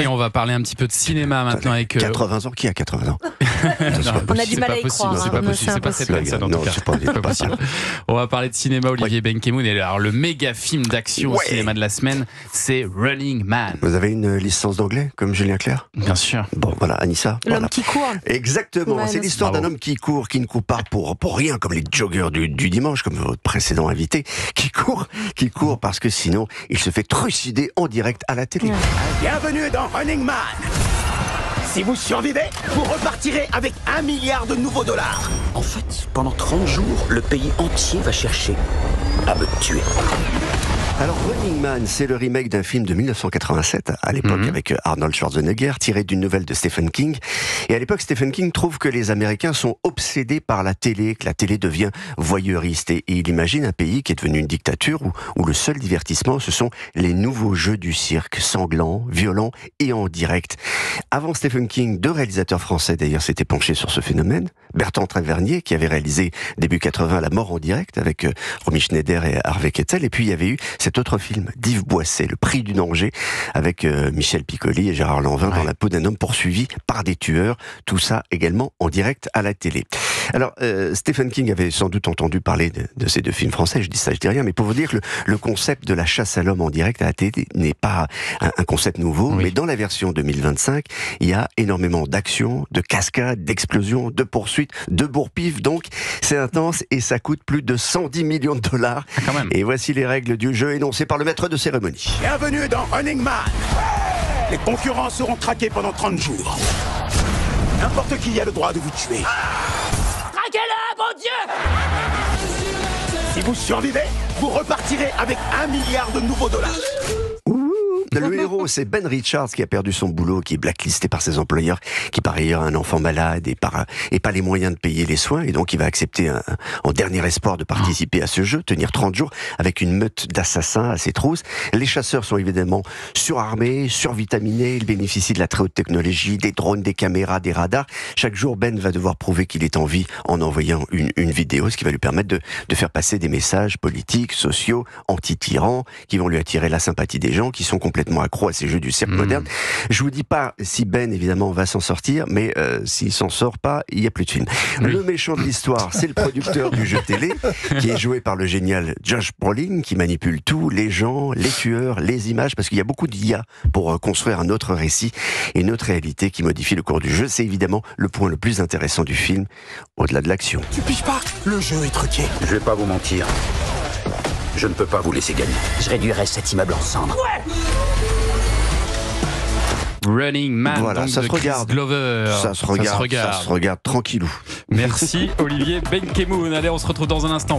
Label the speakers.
Speaker 1: Et on va parler un petit peu de cinéma maintenant avec...
Speaker 2: 80 ans, qui a 80 ans?
Speaker 3: On a du mal à y croire.
Speaker 1: C'est pas possible, c'est pas cette personne en tout cas.
Speaker 2: C'est pas possible.
Speaker 1: On va parler de cinéma, Olivier Benkemoun. Et alors, le méga film d'action au cinéma de la semaine, c'est Running Man.
Speaker 2: Vous avez une licence d'anglais, comme Julien Clerc?
Speaker 1: Bien sûr.
Speaker 2: Bon, voilà, Anissa.
Speaker 3: L'homme
Speaker 2: Voilà.
Speaker 3: qui court.
Speaker 2: Exactement.
Speaker 3: Ouais,
Speaker 2: c'est l'histoire d'un homme qui court, qui ne court pas pour rien, comme les joggeurs du dimanche, comme votre précédent invité, qui court parce que sinon, il se fait trucider en direct à la télé.
Speaker 4: Bienvenue dans Running Man. Si vous survivez, vous repartirez avec 1 milliard de nouveaux dollars.
Speaker 5: En fait, pendant 30 jours, le pays entier va chercher à me tuer.
Speaker 2: Alors Running Man, c'est le remake d'un film de 1987, à l'époque avec Arnold Schwarzenegger, tiré d'une nouvelle de Stephen King. Et à l'époque, Stephen King trouve que les Américains sont obsédés par la télé, que la télé devient voyeuriste. Et il imagine un pays qui est devenu une dictature où le seul divertissement, ce sont les nouveaux jeux du cirque, sanglants, violents et en direct. Avant Stephen King, 2 réalisateurs français d'ailleurs s'étaient penchés sur ce phénomène. Bertrand Tavernier, qui avait réalisé début 80 La mort en direct avec Romy Schneider et Harvey Keitel. Et puis il y avait eu cet autre film d'Yves Boisset, Le prix du danger, avec Michel Piccoli et Gérard Lanvin dans la peau d'un homme poursuivi par des tueurs. Tout ça également en direct à la télé. Alors, Stephen King avait sans doute entendu parler de ces 2 films français, je dis rien, mais pour vous dire que le concept de la chasse à l'homme en direct à la télé n'est pas un concept nouveau, mais dans la version 2025, il y a énormément d'action, de cascades, d'explosions, de poursuites, de bourre-pif, donc c'est intense et ça coûte plus de 110 millions de dollars.
Speaker 1: Quand même.
Speaker 2: Et voici les règles du jeu énoncées par le maître de cérémonie.
Speaker 4: Bienvenue dans Running Man. Les concurrents seront traqués pendant 30 jours. N'importe qui a le droit de vous tuer.
Speaker 3: Traquez-le, bon Dieu!
Speaker 4: Si vous survivez, vous repartirez avec 1 milliard de nouveaux dollars.
Speaker 2: Le héros, c'est Ben Richards qui a perdu son boulot, qui est blacklisté par ses employeurs, qui par ailleurs a un enfant malade et pas les moyens de payer les soins, et donc il va accepter en dernier espoir de participer à ce jeu, tenir 30 jours avec une meute d'assassins à ses trousses. Les chasseurs sont évidemment surarmés, survitaminés, ils bénéficient de la très haute technologie, des drones, des caméras, des radars. Chaque jour, Ben va devoir prouver qu'il est en vie en envoyant une vidéo, ce qui va lui permettre de faire passer des messages politiques, sociaux, anti-tyrans, qui vont lui attirer la sympathie des gens, qui sont complètement accro à ces jeux du cirque moderne. Je vous dis pas si Ben évidemment va s'en sortir, mais s'il s'en sort pas, il y a plus de film. Le méchant de l'histoire, c'est le producteur du jeu télé, qui est joué par le génial Josh Brolin, qui manipule tout, les gens, les tueurs, les images, parce qu'il y a beaucoup d'IA pour construire un autre récit et une autre réalité qui modifie le cours du jeu. C'est évidemment le point le plus intéressant du film, au-delà de l'action.
Speaker 4: Tu piges pas, le jeu est truqué.
Speaker 5: Je vais pas vous mentir. Je ne peux pas vous laisser gagner. Je réduirai cet immeuble en cendres.
Speaker 1: Running Man,
Speaker 2: Voilà,
Speaker 1: donc
Speaker 2: ça
Speaker 1: de
Speaker 2: se
Speaker 1: Chris
Speaker 2: regarde.
Speaker 1: Glover.
Speaker 2: Ça se regarde tranquillou.
Speaker 1: Merci Olivier Benkemoun. Allez, on se retrouve dans un instant.